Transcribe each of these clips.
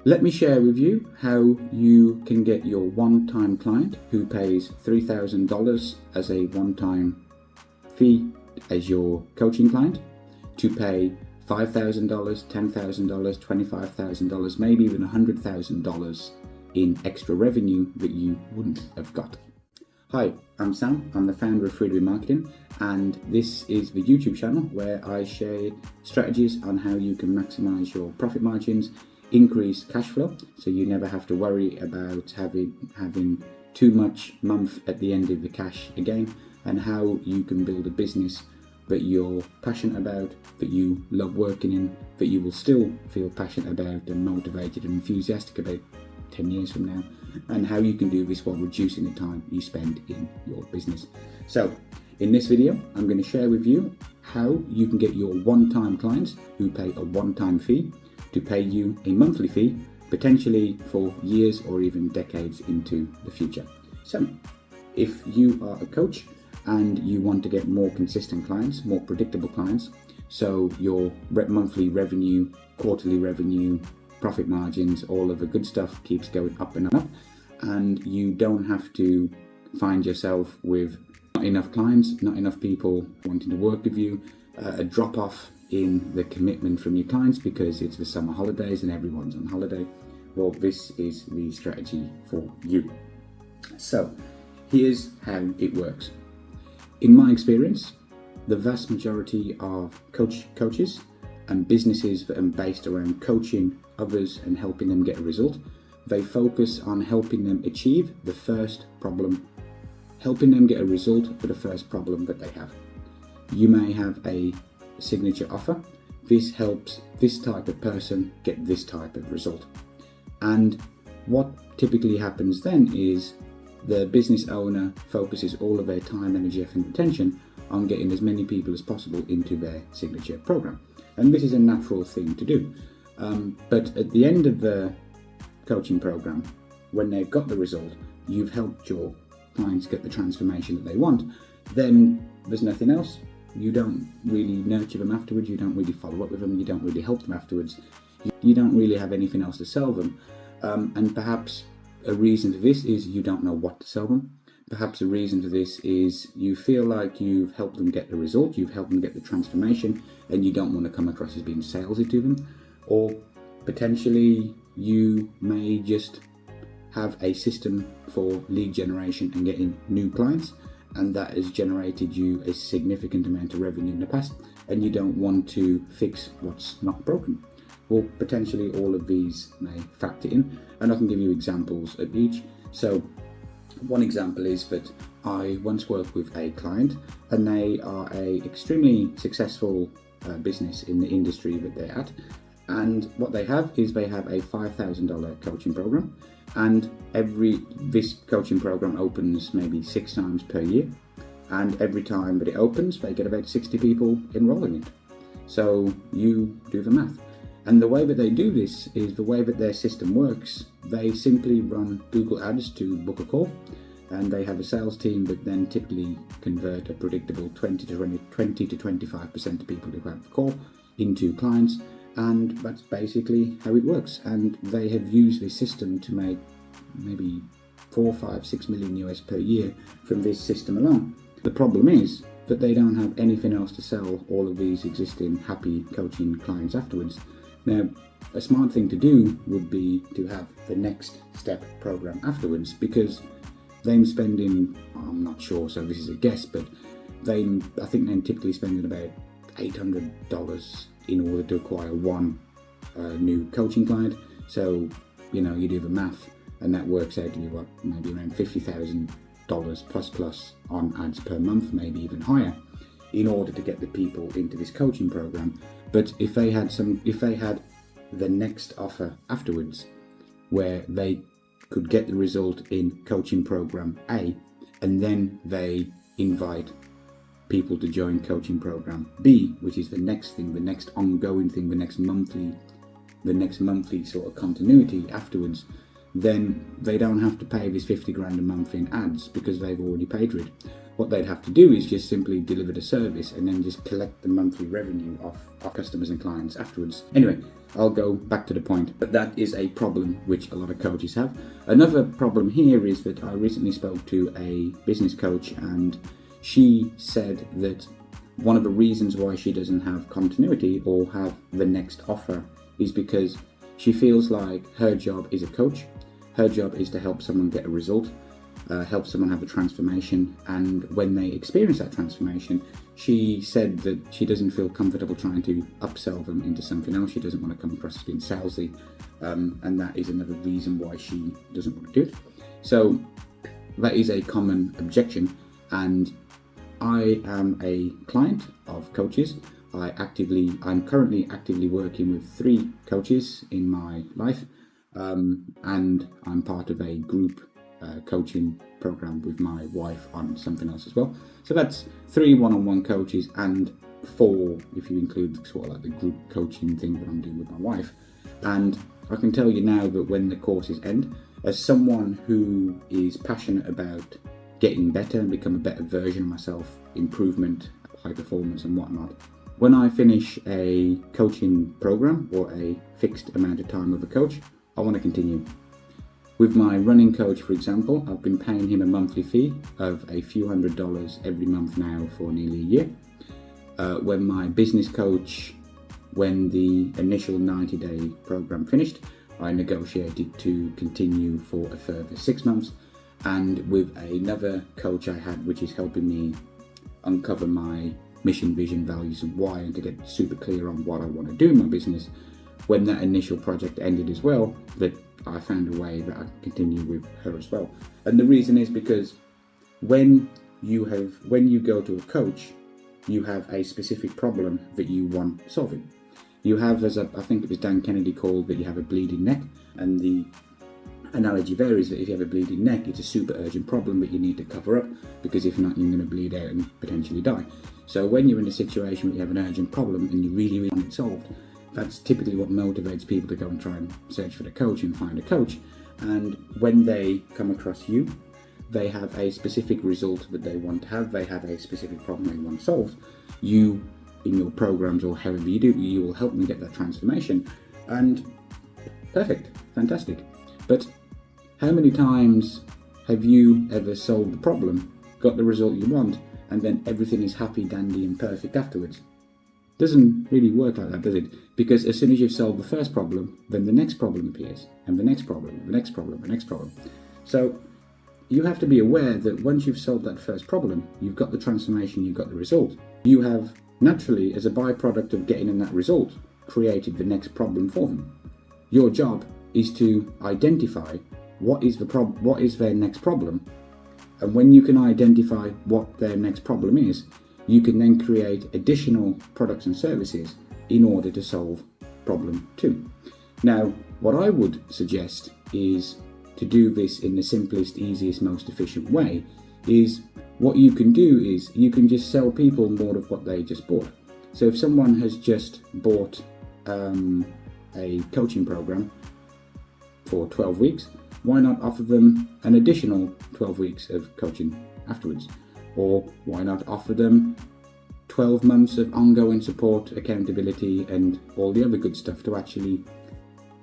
Let me share with you how you can get your one-time client who pays $3,000 as a one-time fee as your coaching client to pay $5,000, $10,000, $25,000, maybe even $100,000 in extra revenue that you wouldn't have got. Hi, I'm Sam. I'm the founder of Freedom Marketing, and this is the YouTube channel where I share strategies on how you can maximize your profit margins, increase cash flow, so you never have to worry about having too much month at the end of the cash again, and how you can build a business that you're passionate about, that you love working in, that you will still feel passionate about and motivated and enthusiastic about 10 years from now, and how you can do this while reducing the time you spend in your business. So in this video, I'm going to share with you how you can get your one-time clients who pay a one-time fee to pay you a monthly fee, potentially for years or even decades into the future. So if you are a coach and you want to get more consistent clients, more predictable clients, so your monthly revenue, quarterly revenue, profit margins, all of the good stuff keeps going up and up, and you don't have to find yourself with not enough clients, not enough people wanting to work with you, a drop off in the commitment from your clients because it's the summer holidays and everyone's on holiday. Well, this is the strategy for you. So here's how it works. In my experience, the vast majority of coaches and businesses that are based around coaching others and helping them get a result, they focus on helping them achieve the first problem, helping them get a result for the first problem that they have. You may have a signature offer. This helps this type of person get this type of result. And what typically happens then is the business owner focuses all of their time, energy, effort, and attention on getting as many people as possible into their signature program. And this is a natural thing to do. But at the end of the coaching program, when they've got the result, you've helped your clients get the transformation that they want, then there's nothing else. You don't really nurture them afterwards, you don't really follow up with them, you don't really help them afterwards, you don't really have anything else to sell them. And perhaps a reason for this is you don't know what to sell them. Perhaps a reason for this is you feel like you've helped them get the result, you've helped them get the transformation, and you don't want to come across as being salesy to them. Or potentially you may just have a system for lead generation and getting new clients, and that has generated you a significant amount of revenue in the past, and you don't want to fix what's not broken. Well, potentially all of these may factor in, and I can give you examples of each. So one example is that I once worked with a client, and they are a extremely successful business in the industry that they're at. And what they have is they have a $5,000 coaching program, and this coaching program opens maybe 6 times per year, and every time that it opens they get about 60 people enrolling it. So you do the math. And the way that they do this is the way that their system works. They simply run Google ads to book a call, and they have a sales team that then typically convert a predictable 20 to 25% of people who have the call into clients. And that's basically how it works. And they have used this system to make maybe 4, 5, 6 million US per year from this system alone. The problem is that they don't have anything else to sell all of these existing happy coaching clients afterwards. Now, a smart thing to do would be to have the next step program afterwards, because them spending, I'm not sure, so this is a guess, but I think they're typically spending about $800 in order to acquire one new coaching client. So, you do the math, and that works out to be maybe around $50,000 plus on ads per month, maybe even higher, in order to get the people into this coaching program. But if they had the next offer afterwards, where they could get the result in coaching program A, and then they invite people to join coaching program B, which is the next thing, the next ongoing thing, the next monthly sort of continuity afterwards, then they don't have to pay this 50 grand a month in ads because they've already paid for it. What they'd have to do is just simply deliver the service and then just collect the monthly revenue off our customers and clients afterwards. Anyway, I'll go back to the point, but that is a problem which a lot of coaches have. Another problem here is that I recently spoke to a business coach, and she said that one of the reasons why she doesn't have continuity or have the next offer is because she feels like her job is a coach. Her job is to help someone get a result, help someone have a transformation, and when they experience that transformation, she said that she doesn't feel comfortable trying to upsell them into something else. She doesn't want to come across as being salesy, and that is another reason why she doesn't want to do it. So that is a common objection, and I am a client of coaches. I'm currently actively working with 3 coaches in my life, and I'm part of a group coaching program with my wife on something else as well. So that's 3 one-on-one coaches and 4 if you include sort of like the group coaching thing that I'm doing with my wife. And I can tell you now that when the courses end, as someone who is passionate about getting better and become a better version of myself, improvement, high performance and whatnot, when I finish a coaching program or a fixed amount of time with a coach, I want to continue. With my running coach, for example, I've been paying him a monthly fee of a few $100s every month now for nearly a year. When my business coach, when the initial 90-day program finished, I negotiated to continue for a further 6 months. And with another coach I had, which is helping me uncover my mission, vision, values and why, and to get super clear on what I want to do in my business, when that initial project ended as well, that I found a way that I can continue with her as well. And the reason is because when you go to a coach, you have a specific problem that you want solving. You have, I think it was Dan Kennedy called that you have a bleeding neck, and the analogy there is that if you have a bleeding neck, it's a super urgent problem that you need to cover up, because if not, you're going to bleed out and potentially die. So when you're in a situation where you have an urgent problem and you really, really want it solved, that's typically what motivates people to go and try and search for the coach and find a coach. And when they come across you, they have a specific result that they want to have. They have a specific problem they want solved. You, in your programs or however you do, you will help them get that transformation. And perfect, fantastic. But how many times have you ever solved the problem, got the result you want, and then everything is happy, dandy and perfect afterwards? Doesn't really work like that, does it? Because as soon as you've solved the first problem, then the next problem appears, and the next problem, the next problem, the next problem. So you have to be aware that once you've solved that first problem, you've got the transformation, you've got the result. You have naturally, as a byproduct of getting in that result, created the next problem for them. Your job is to identify what is their next problem, and when you can identify what their next problem is, you can then create additional products and services in order to solve problem 2. Now, what I would suggest is to do this in the simplest, easiest, most efficient way. Is what you can do is you can just sell people more of what they just bought. So if someone has just bought a coaching program for 12 weeks, why not offer them an additional 12 weeks of coaching afterwards? Or why not offer them 12 months of ongoing support, accountability, and all the other good stuff to actually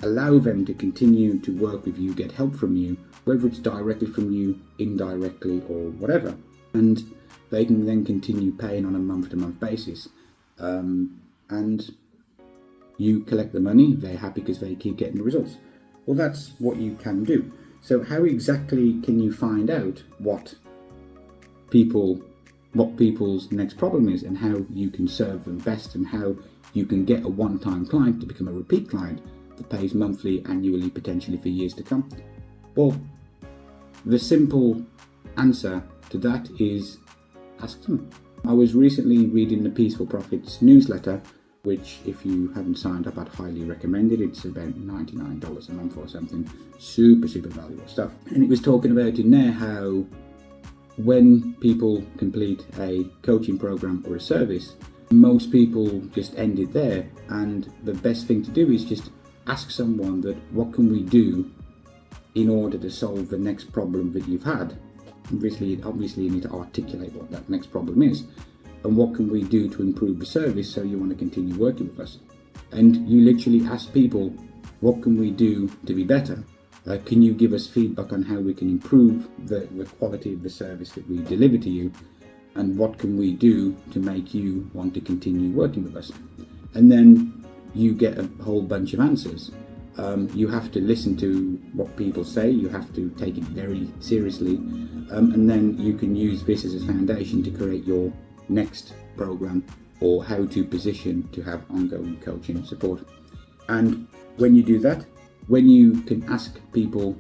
allow them to continue to work with you, get help from you, whether it's directly from you, indirectly, or whatever. And they can then continue paying on a month-to-month basis. And you collect the money, they're happy because they keep getting the results. Well, that's what you can do. So how exactly can you find out what people's next problem is, and how you can serve them best, and how you can get a one-time client to become a repeat client that pays monthly, annually, potentially for years to come? Well, the simple answer to that is ask them. I was recently reading the Peaceful Profits newsletter, which if you haven't signed up, I'd highly recommend it. It's about $99 a month or something. Super valuable stuff. And it was talking about in there how when people complete a coaching program or a service, most people just end it there. And the best thing to do is just ask someone that, what can we do in order to solve the next problem that you've had. Obviously you need to articulate what that next problem is and what can we do to improve the service so you want to continue working with us. And you literally ask people, what can we do to be better? Can you give us feedback on how we can improve the quality of the service that we deliver to you? And what can we do to make you want to continue working with us? And then you get a whole bunch of answers. You have to listen to what people say, you have to take it very seriously, and then you can use this as a foundation to create your next program or how to position to have ongoing coaching support. And when you do that, when you can ask people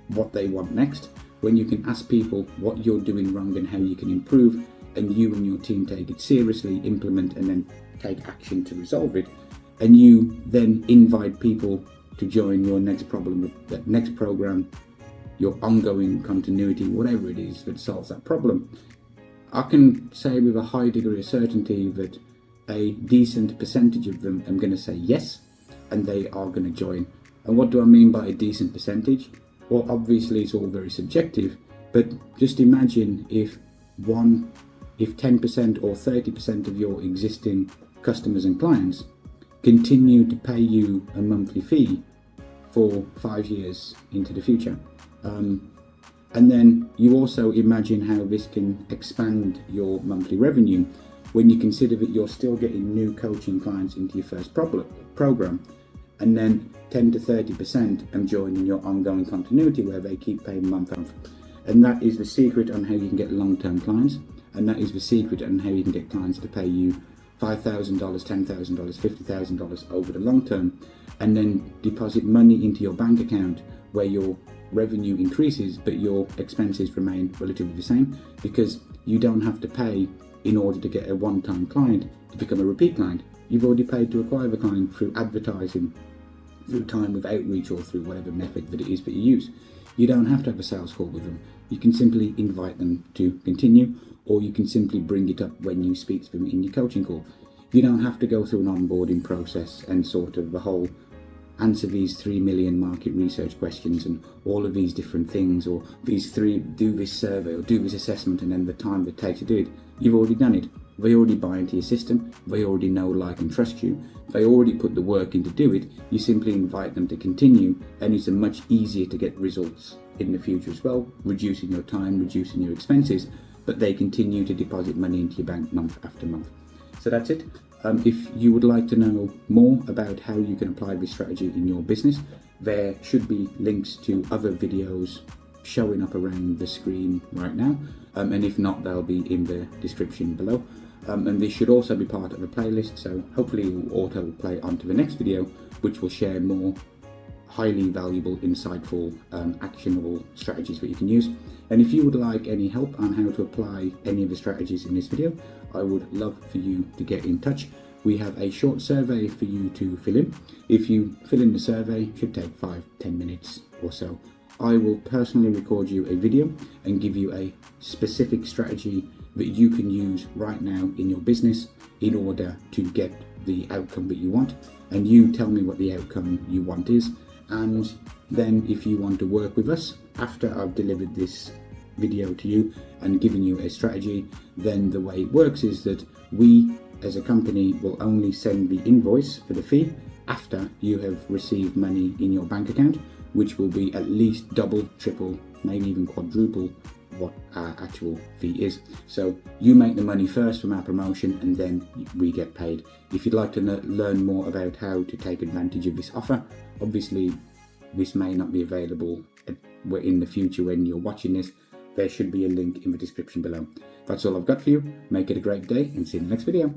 what they want next, when you can ask people what you're doing wrong and how you can improve, and you and your team take it seriously, implement and then take action to resolve it, and you then invite people to join your next problem, that next program, your ongoing continuity, whatever it is that solves that problem, I can say with a high degree of certainty that a decent percentage of them are going to say yes, and they are going to join. And what do I mean by a decent percentage? Well, obviously it's all very subjective, but just imagine if 10% or 30% of your existing customers and clients continue to pay you a monthly fee for 5 years into the future. And then you also imagine how this can expand your monthly revenue when you consider that you're still getting new coaching clients into your first program, and then 10 to 30% are joining your ongoing continuity where they keep paying month on month. And that is the secret on how you can get long-term clients, and that is the secret on how you can get clients to pay you $5,000, $10,000, $50,000 over the long term, and then deposit money into your bank account where your revenue increases but your expenses remain relatively the same, because you don't have to pay in order to get a one-time client to become a repeat client. You've already paid to acquire the client through advertising, through time with outreach, or through whatever method that it is that you use. You don't have to have a sales call with them. You can simply invite them to continue, or you can simply bring it up when you speak to them in your coaching call. You don't have to go through an onboarding process and sort of the whole answer these 3 million market research questions and all of these different things, or do this survey or do this assessment, and then the time that it takes to do it. You've already done it. They already buy into your system. They already know, like and trust you. They already put the work in to do it. You simply invite them to continue, and it's much easier to get results in the future as well, reducing your time, reducing your expenses, but they continue to deposit money into your bank month after month. So that's it. If you would like to know more about how you can apply this strategy in your business, there should be links to other videos showing up around the screen right now, and if not, they'll be in the description below. And this should also be part of a playlist, so hopefully it will auto play onto the next video, which will share more highly valuable, insightful, actionable strategies that you can use. And if you would like any help on how to apply any of the strategies in this video, I would love for you to get in touch. We have a short survey for you to fill in. If you fill in the survey, it should take 5-10 minutes or so. I will personally record you a video and give you a specific strategy that you can use right now in your business in order to get the outcome that you want. And you tell me what the outcome you want is. And then if you want to work with us after I've delivered this video to you and given you a strategy, then the way it works is that we as a company will only send the invoice for the fee after you have received money in your bank account, which will be at least double, triple, maybe even quadruple what our actual fee is. So you make the money first from our promotion, and then we get paid. If you'd like to learn more about how to take advantage of this offer, obviously this may not be available in the future when you're watching this. There should be a link in the description below. That's all I've got for you. Make it a great day and see you in the next video.